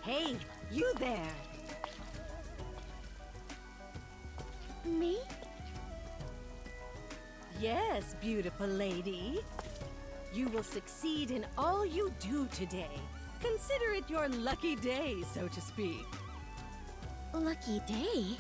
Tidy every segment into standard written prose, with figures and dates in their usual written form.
Hey, you there. Me? Yes, beautiful lady. You will succeed in all you do today. Consider it your lucky day, so to speak. Lucky day?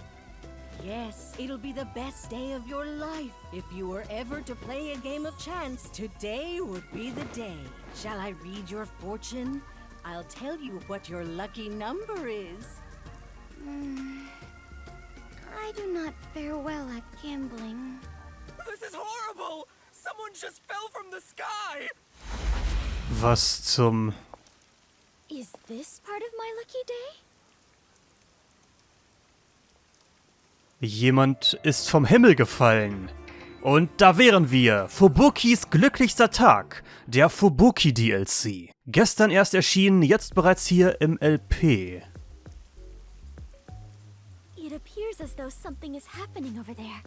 Yes, it'll be the best day of your life. If you were ever to play a game of chance, today would be the day. Shall I read your fortune? I'll tell you what your lucky number is. I do not fare well at gambling. This is horrible! Someone just fell from the sky! Was zum... Is this part of my lucky day? Jemand ist vom Himmel gefallen. Und da wären wir. Fubukis glücklichster Tag. Der Fubuki DLC. Gestern erst erschienen, jetzt bereits hier im LP. It appears as though something is happening over there.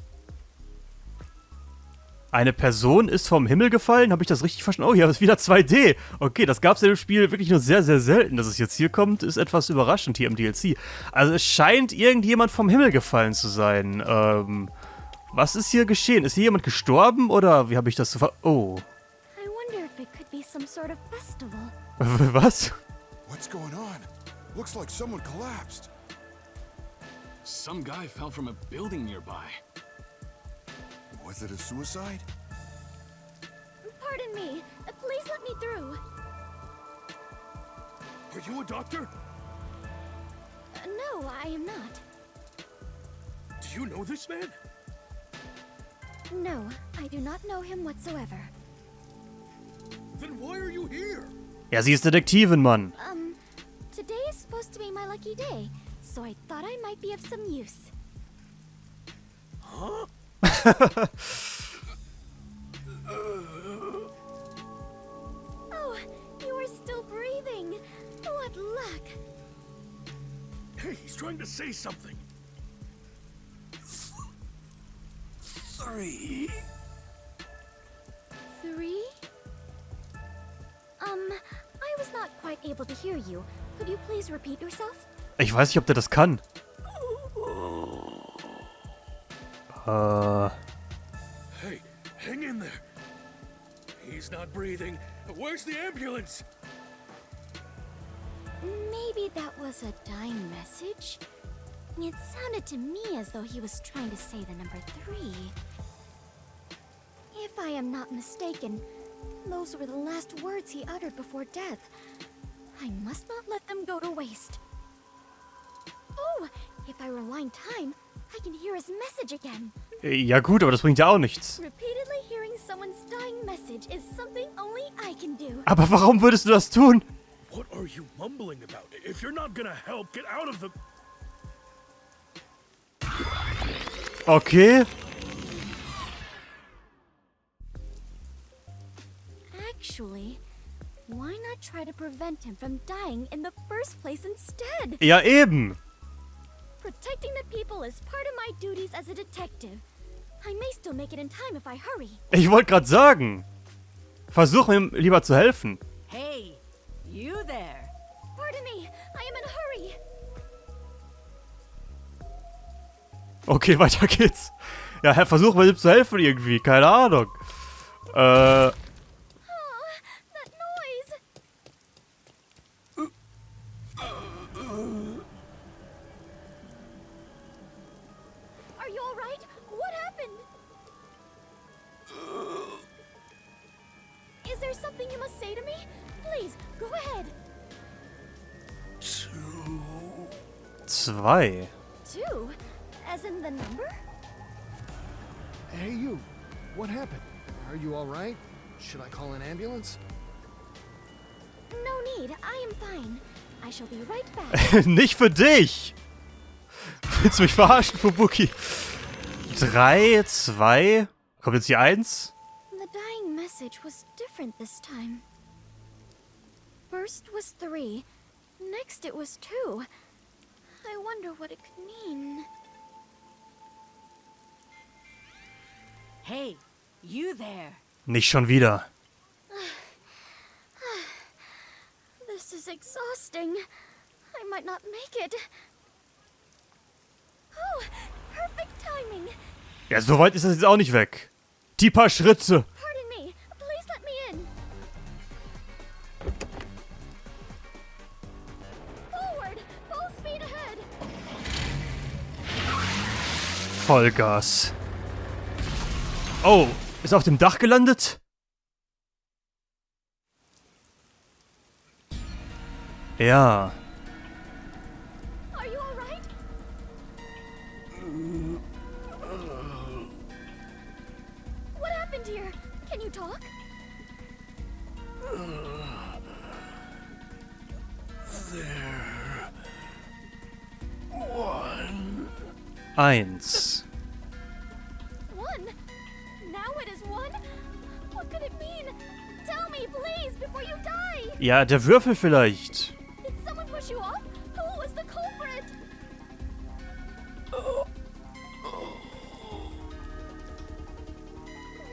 Eine Person ist vom Himmel gefallen? Habe ich das richtig verstanden? Oh, hier ist wieder 2D. Okay, das gab es in dem Spiel wirklich nur sehr, sehr selten. Dass es jetzt hier kommt, ist etwas überraschend hier im DLC. Also es scheint irgendjemand vom Himmel gefallen zu sein. Was ist hier geschehen? Ist hier jemand gestorben oder wie habe ich das so Oh. I wonder if it could be some sort of festival. Was? What's going on? Looks like someone collapsed. Some guy fell from a building nearby. Was it a suicide? Pardon me. Please let me through. Are you a doctor? No, I am not. Do you know this man? No, I do not know him whatsoever. Then why are you here? Ja, sie ist Detektivin, Mann. Today is supposed to be my lucky day, so I thought I might be of some use. Huh? Oh, you are still breathing. What luck. Hey, he's trying to say something. 3. 3? I was not quite able to hear you. Could you please repeat yourself? Ich weiß nicht, ob der das kann. Hey, hang in there. He's not breathing. Where's the ambulance? Maybe that was a dying message? It sounded to me as though he was trying to say the number 3. If I am not mistaken, those were the last words he uttered before death. I must not let them go to waste. Oh, if I rewind time, I can hear his message again. Ja gut, aber das bringt ja auch nichts. Repeatedly hearing someone's dying message is something only I can do. Aber warum würdest du das tun? What are you mumbling about? If you're not gonna help, get out of the... Okay. Actually, why not try to prevent him from dying in the first place instead? Ja, eben. Protecting the people is part of my duties as a detective. I may still make it in time if I hurry. Ich wollte gerade sagen. Versuch mir lieber zu helfen. Hey, you there. Pardon me, I am in a hurry. Okay, weiter geht's. Ja, versuch mir zu helfen irgendwie. Keine Ahnung. Oh, that noise. Are you all right? What happened? Is there something you must say to me? Please, go ahead. 2. 2? As in the number? Hey, you. What happened? Are you all right? Should I call an ambulance? No need. I am fine. I shall be right back. Nicht für dich. Willst du mich verarschen, Fubuki? 3, 2. Kommt jetzt die 1? The dying message was different this time. First was 3. Next it was 2. I wonder what it could mean. Hey, you there. Nicht schon wieder. This is exhausting. I might not make it. Oh, perfect timing. Ja, so weit ist das jetzt auch nicht weg. Die paar Schritte. Pardon me. Please let me in. Forward. Full speed ahead. Vollgas. Oh, ist auf dem Dach gelandet? Ja. Are you all right? What happened here? Can you talk? Eins. One? Now it is one? What could it mean? Tell me, please, before you die! Ja, der Würfel vielleicht. Did someone push you off? Who was the culprit?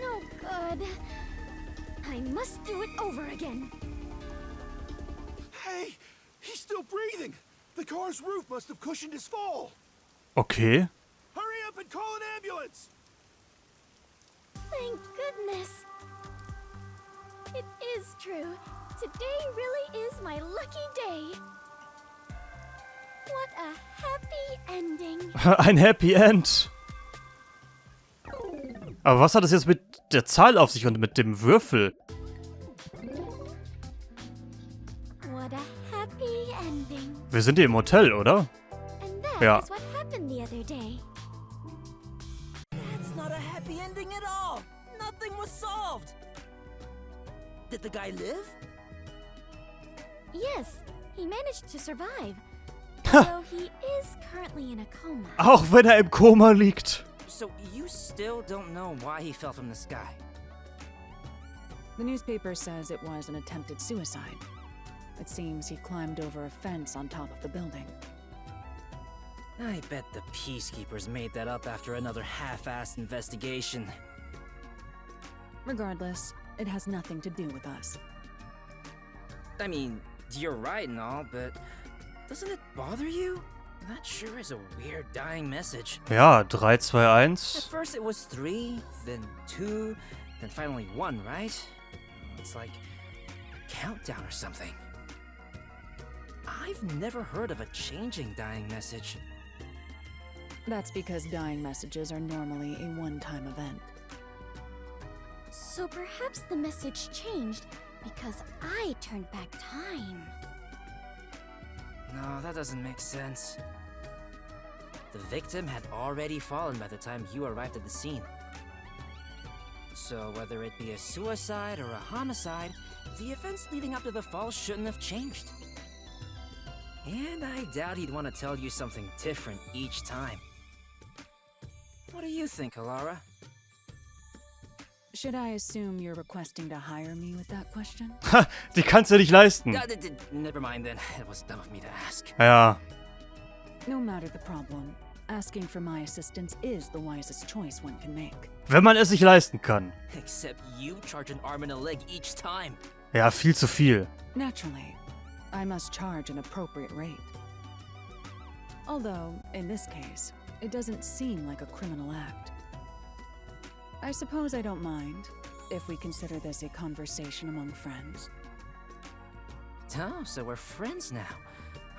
No good. I must do it over again. Hey, he's still breathing. The car's roof must have cushioned his fall. Okay. Hurry up and call an ambulance. Thank goodness. It is true. Today really is my lucky day. What a happy ending. Ein Happy End. Aber was hat das jetzt mit der Zahl auf sich und mit dem Würfel? What a happy ending. Wir sind hier im Hotel, oder? And that Ja. is what happened the other day. That's not a happy ending at all. Nothing was solved. Did the guy live? Yes, he managed to survive. Though he is currently in a coma. Auch wenn er im Koma liegt. So you still don't know why he fell from the sky? The newspaper says it was an attempted suicide. It seems he climbed over a fence on top of the building. I bet the peacekeepers made that up after another half-assed investigation. Regardless, it has nothing to do with us. I mean, you're right and all, but doesn't it bother you? That sure is a weird dying message. Ja, 3, 2, 1. At first it was 3, then 2, then finally 1, right? It's like a countdown or something. I've never heard of a changing dying message. That's because dying messages are normally a one-time event. So perhaps the message changed because I turned back time. No, that doesn't make sense. The victim had already fallen by the time you arrived at the scene. So whether it be a suicide or a homicide, the events leading up to the fall shouldn't have changed. And I doubt he'd want to tell you something different each time. What do you think, Alara? Should I assume you're requesting to hire me with that question? Ha, die kannst du nicht leisten. Never mind then. It was dumb of me to ask. Ja. No matter the problem, asking for my assistance is the wisest choice one can make. Wenn man es sich leisten kann. Except you charge an arm and a leg each time. Ja, viel zu viel. Naturally, I must charge an appropriate rate. Although, in this case, it doesn't seem like a criminal act. I suppose I don't mind, if we consider this a conversation among friends. Oh, so we're friends now.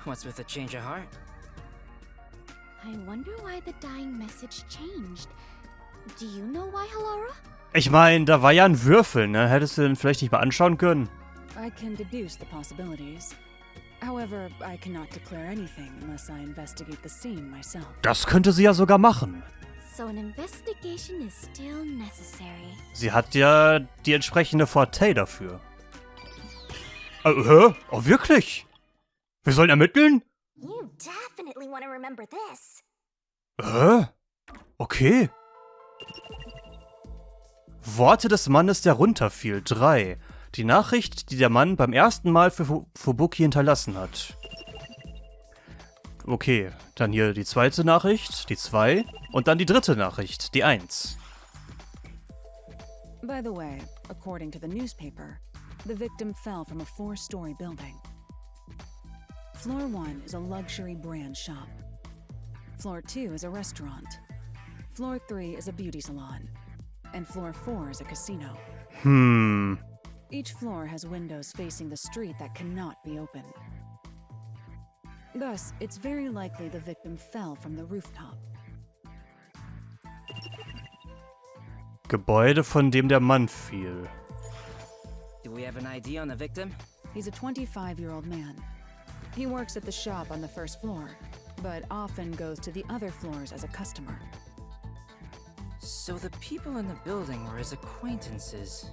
What's with the change of heart? I wonder why the dying message changed. Do you know why, Halara? Ich meine, da war ja ein Würfel, ne? Hättest du den vielleicht nicht mal anschauen können? I can deduce the possibilities. However, I cannot declare anything unless I investigate the scene myself. Das könnte sie ja sogar machen. So an investigation is still necessary. Sie hat ja die entsprechende Forte dafür. Hä? Oh, wirklich? Wir sollen ermitteln? You definitely want to remember this. Hä? Okay. Worte des Mannes, der runterfiel. 3. Die Nachricht, die der Mann beim ersten Mal für Fubuki hinterlassen hat. Okay, dann hier die zweite Nachricht, die 2. Und dann die dritte Nachricht, die 1. By the way, according to the newspaper, the victim fell from a 4-story building. Floor 1 is a luxury brand shop. Floor 2 is a restaurant. Floor 3 is a beauty salon. And floor 4 is a casino. Each floor has windows facing the street that cannot be opened. Thus, it's very likely the victim fell from the rooftop. Gebäude, von dem der Mann fiel. Do we have an ID on the victim? He's a 25-year-old man. He works at the shop on the first floor, but often goes to the other floors as a customer. So the people in the building were his acquaintances.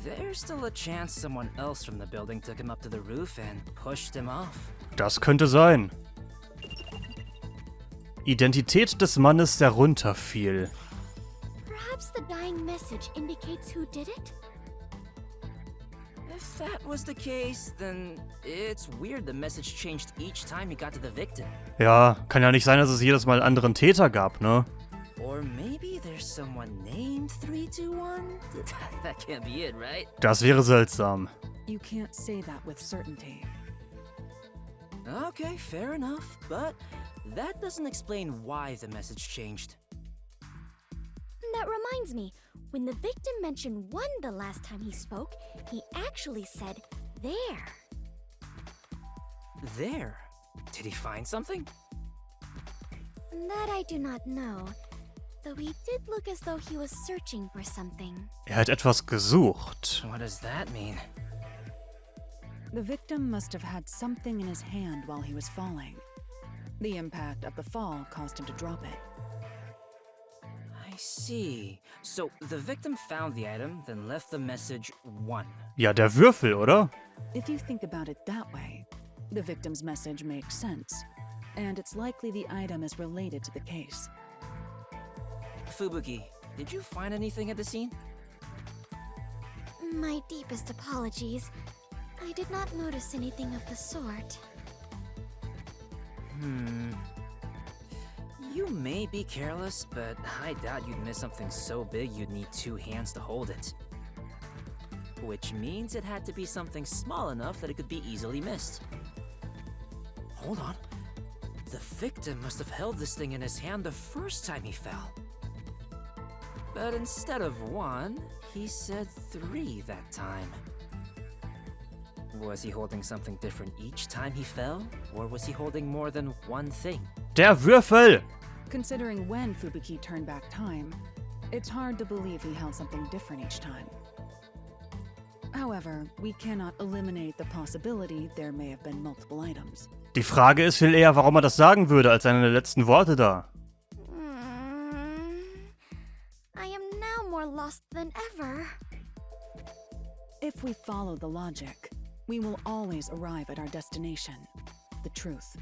There's still a chance someone else from the building took him up to the roof and pushed him off. Das könnte sein. Identität des Mannes, der runterfiel. Perhaps the dying message indicates who did it? If that was the case, then it's weird the message changed each time he got to the victim. Ja, kann ja nicht sein, dass es jedes Mal einen anderen Täter gab, ne? Or maybe there's someone named 321? That can't be it, right? Das wäre seltsam. You can't say that with certainty. Okay, fair enough, but that doesn't explain why the message changed. That reminds me, when the victim mentioned 1 the last time he spoke, he actually said, there. There? Did he find something? That I do not know, though he did look as though he was searching for something. Hat etwas gesucht. What does that mean? The victim must have had something in his hand while he was falling. The impact of the fall caused him to drop it. I see. So the victim found the item, then left the message 1. Ja, der Würfel, oder? If you think about it that way, the victim's message makes sense, and it's likely the item is related to the case. Fubuki, did you find anything at the scene? My deepest apologies. I did not notice anything of the sort. You may be careless, but I doubt you'd miss something so big you'd need 2 hands to hold it. Which means it had to be something small enough that it could be easily missed. Hold on. The victim must have held this thing in his hand the first time he fell. But instead of 1, he said 3 that time. Was he holding something different each time he fell? Or was he holding more than 1 thing? Der Würfel! Considering when Fubuki turned back time, it's hard to believe he held something different each time. However, we cannot eliminate the possibility there may have been multiple items. Die Frage ist viel eher, warum er das sagen würde, als seine letzten Worte da. I am now more lost than ever. If we follow the logic, we will always arrive at our destination, the truth.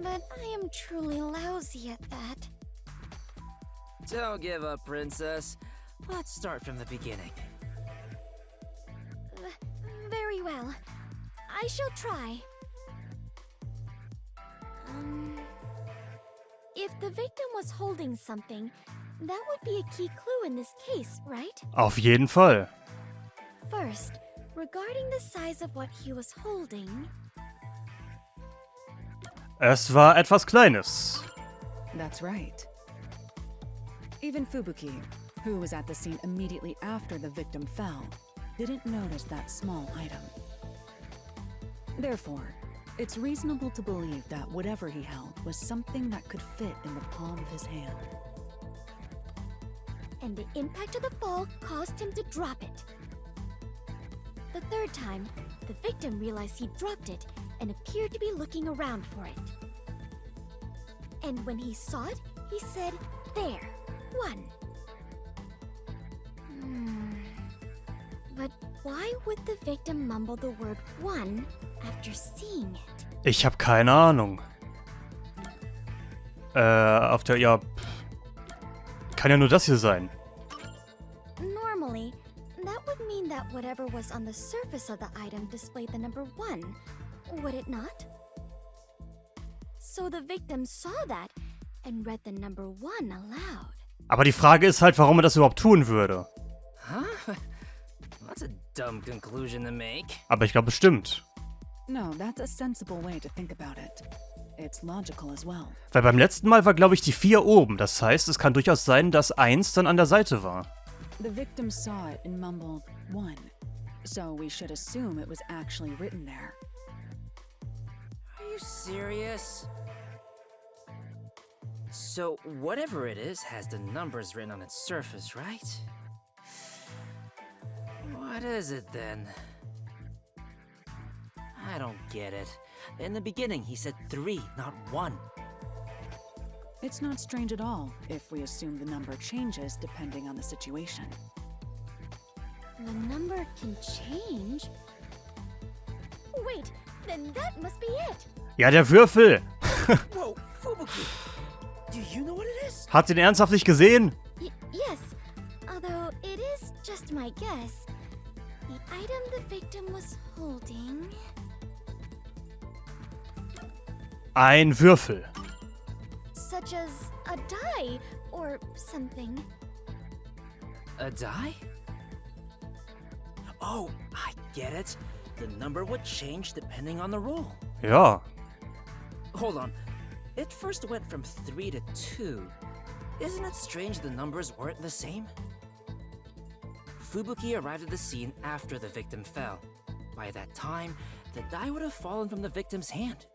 But I am truly lousy at that. Don't give up, princess. Let's start from the beginning. Very well. I shall try. If the victim was holding something, that would be a key clue in this case, right? Auf jeden Fall. First, regarding the size of what he was holding... Es war etwas Kleines. That's right. Even Fubuki, who was at the scene immediately after the victim fell, didn't notice that small item. Therefore, it's reasonable to believe that whatever he held was something that could fit in the palm of his hand. And the impact of the fall caused him to drop it. The third time, the victim realized he dropped it and appeared to be looking around for it. And when he saw it, he said, there, 1. But why would the victim mumble the word 1 after seeing it? Ich habe keine Ahnung. Auf der, ja, kann ja nur das hier sein. Normally, that would mean that whatever was on the surface of the item displayed the number 1, would it not? So the victim saw that and read the number 1 aloud. Aber die Frage ist halt, warum er das überhaupt tun würde. Huh? That's a dumb conclusion to make. Aber ich glaube, es stimmt. No, that's a sensible way to think about it. It's logical as well. Weil beim letzten Mal war, glaube ich, die 4 oben. Das heißt, es kann durchaus sein, dass 1 dann an der Seite war. The victim saw it and mumbled 1, so we should assume it was actually written there. Are you serious? So, whatever it is has the numbers written on its surface, right? What is it then? I don't get it. In the beginning, he said 3, not 1. It's not strange at all if we assume the number changes depending on the situation. The number can change? Wait, then that must be it. Ja, der Würfel. Whoa, Fubuki! Do you know what it is? Hat sie den ernsthaft nicht gesehen? Yes, although it is just my guess. The item the victim was holding... Ein Würfel. Such as a die or something. A die? Oh, I get it. The number would change depending on the roll. Ja. Hold on. It first went from 3 to 2. Isn't it strange the numbers weren't the same? Fubuki arrived at the scene after the victim fell. By that time, the die would have fallen from the victim's hand.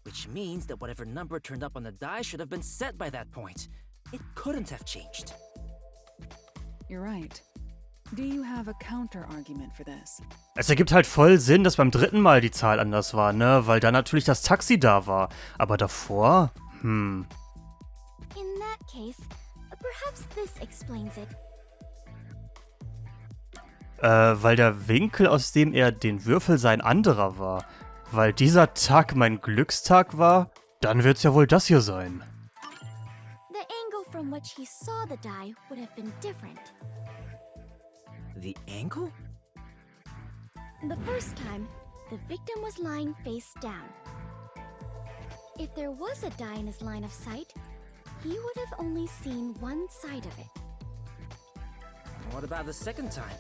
Which means that whatever number turned up on the die should have been set by that point. It couldn't have changed. You're right. Do you have a counter-argument for this? Es ergibt halt voll Sinn, dass beim 3. Mal die Zahl anders war, ne? Weil da natürlich das Taxi da war. Aber davor? In that case, perhaps this explains it. Weil der Winkel, aus dem er den Würfel sah, ein anderer war. Weil dieser Tag mein Glückstag war, dann wird's ja wohl das hier sein. The angle from which he saw the die would have been different. The angle? The first time, the victim was lying face down. If there was a die in his line of sight, he would have only seen one side of it. What about the second time?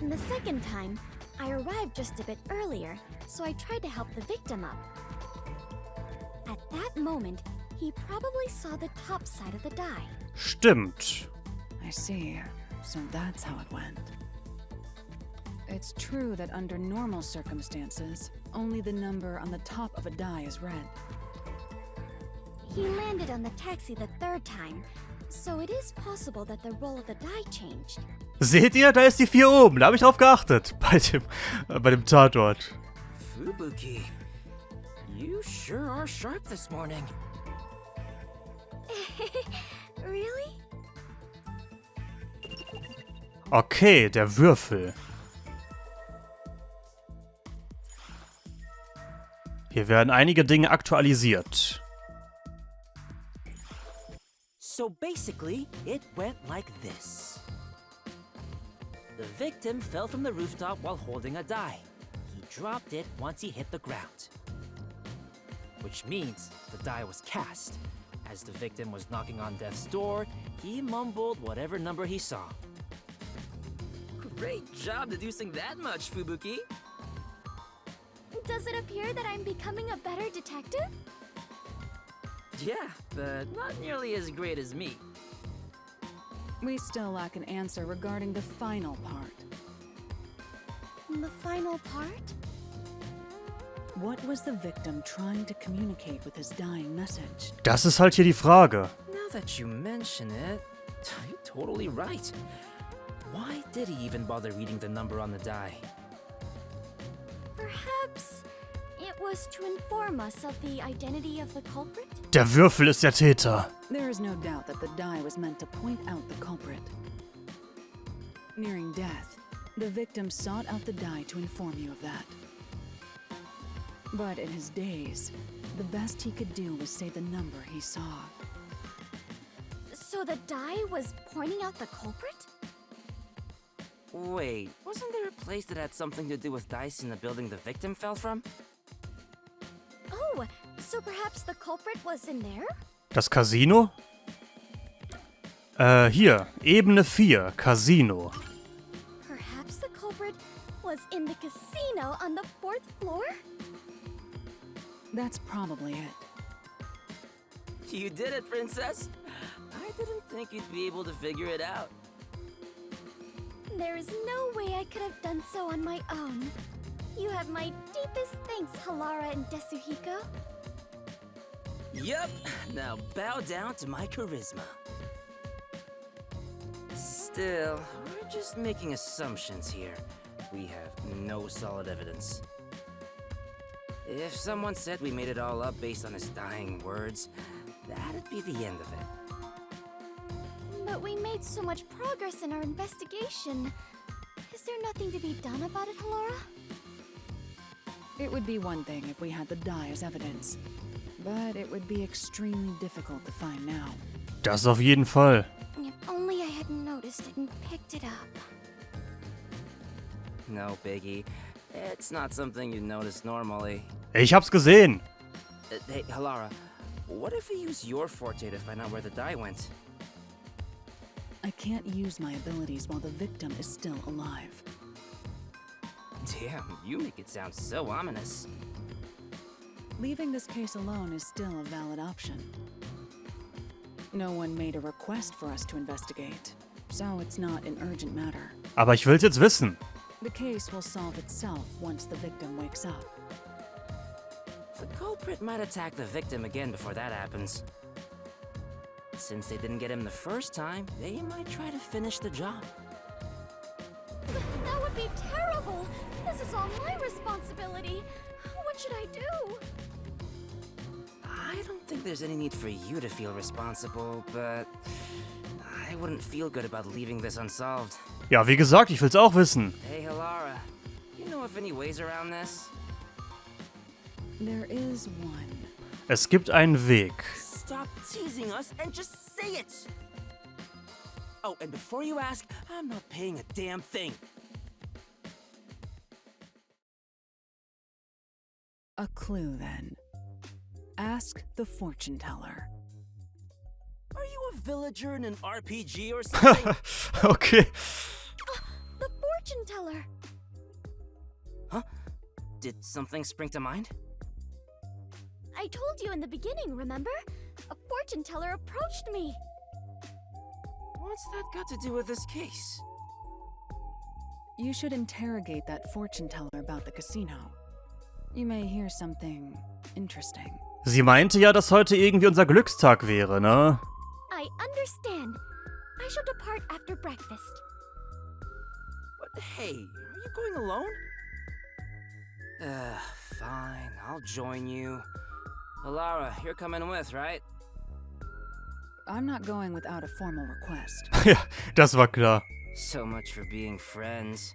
The second time, I arrived just a bit earlier, so I tried to help the victim up. At that moment, he probably saw the top side of the die. Stimmt. I see. So that's how it went. It's true that under normal circumstances, only the number on the top of a die is read. He landed on the taxi the third time, so it is possible that the roll of the die changed. Seht ihr, da ist die 4 oben. Da habe ich drauf geachtet. Bei dem Tatort. Fubuki, you sure are sharp this morning. Really? Okay, der Würfel. Hier werden einige Dinge aktualisiert. So basically, it went like this. The victim fell from the rooftop while holding a die. He dropped it once he hit the ground. Which means the die was cast. As the victim was knocking on death's door, he mumbled whatever number he saw. Great job deducing that much, Fubuki. Does it appear that I'm becoming a better detective? Yeah, but not nearly as great as me. We still lack an answer regarding the final part. The final part? What was the victim trying to communicate with his dying message? Das ist halt hier die Frage. Now that you mention it, you're totally right. Why did he even bother reading the number on the die? Perhaps it was to inform us of the identity of the culprit? Der Würfel ist der Täter. There is no doubt that the die was meant to point out the culprit. Nearing death, the victim sought out the die to inform you of that. But in his daze, the best he could do was say the number he saw. So the die was pointing out the culprit? Wait, wasn't there a place that had something to do with dice in the building the victim fell from? Oh, so perhaps the culprit was in there? Das Casino? Hier, Ebene 4, Casino. Perhaps the culprit was in the casino on the 4th floor? That's probably it. You did it, Princess. I didn't think you'd be able to figure it out. There is no way I could have done so on my own. You have my deepest thanks, Halara and Desuhiko. Yup, now bow down to my charisma. Still, we're just making assumptions here. We have no solid evidence. If someone said we made it all up based on his dying words, that'd be the end of it. But we made so much progress in our investigation. Is there nothing to be done about it, Halara? It would be one thing if we had the die as evidence, but it would be extremely difficult to find now. Das auf jeden Fall. If only I had noticed it and picked it up. No biggie. It's not something you notice normally. Ich hab's gesehen. Hey, Halara, what if we use your forte to find out where the die went? I can't use my abilities while the victim is still alive. Damn, you make it sound so ominous. Leaving this case alone is still a valid option. No one made a request for us to investigate, so it's not an urgent matter. Aber ich will's jetzt wissen. The case will solve itself once the victim wakes up. The culprit might attack the victim again before that happens. Since they didn't get him the first time, they might try to finish the job. That would be terrible! This is all my responsibility! What should I do? I don't think there's any need for you to feel responsible, but I wouldn't feel good about leaving this unsolved. Ja, wie gesagt, ich will's auch wissen. Hey, Halara, you know of any ways around this? There is one. Es gibt einen Weg. Stop teasing us and just say it! Oh, and before you ask, I'm not paying a damn thing. A clue, then. Ask the fortune teller. Are you a villager in an RPG or something? Okay. The fortune teller! Huh? Did something spring to mind? I told you in the beginning, remember? A fortune teller approached me. What's that got to do with this case? You should interrogate that fortune teller about the casino. You may hear something interesting. Sie meinte ja, dass heute irgendwie unser Glückstag wäre, ne? I understand. I shall depart after breakfast. What? Hey, are you going alone? Fine, I'll join you. Halara, you're coming with, right? I'm not going without a formal request. Ja, das war klar. So much for being friends.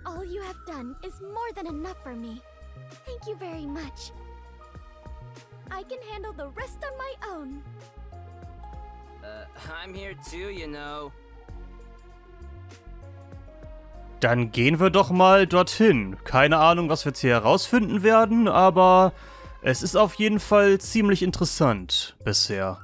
All you have done is more than enough for me. Thank you very much. I can handle the rest on my own. I'm here too, you know. Dann gehen wir doch mal dorthin. Keine Ahnung, was wir jetzt hier herausfinden werden, aber es ist auf jeden Fall ziemlich interessant bisher.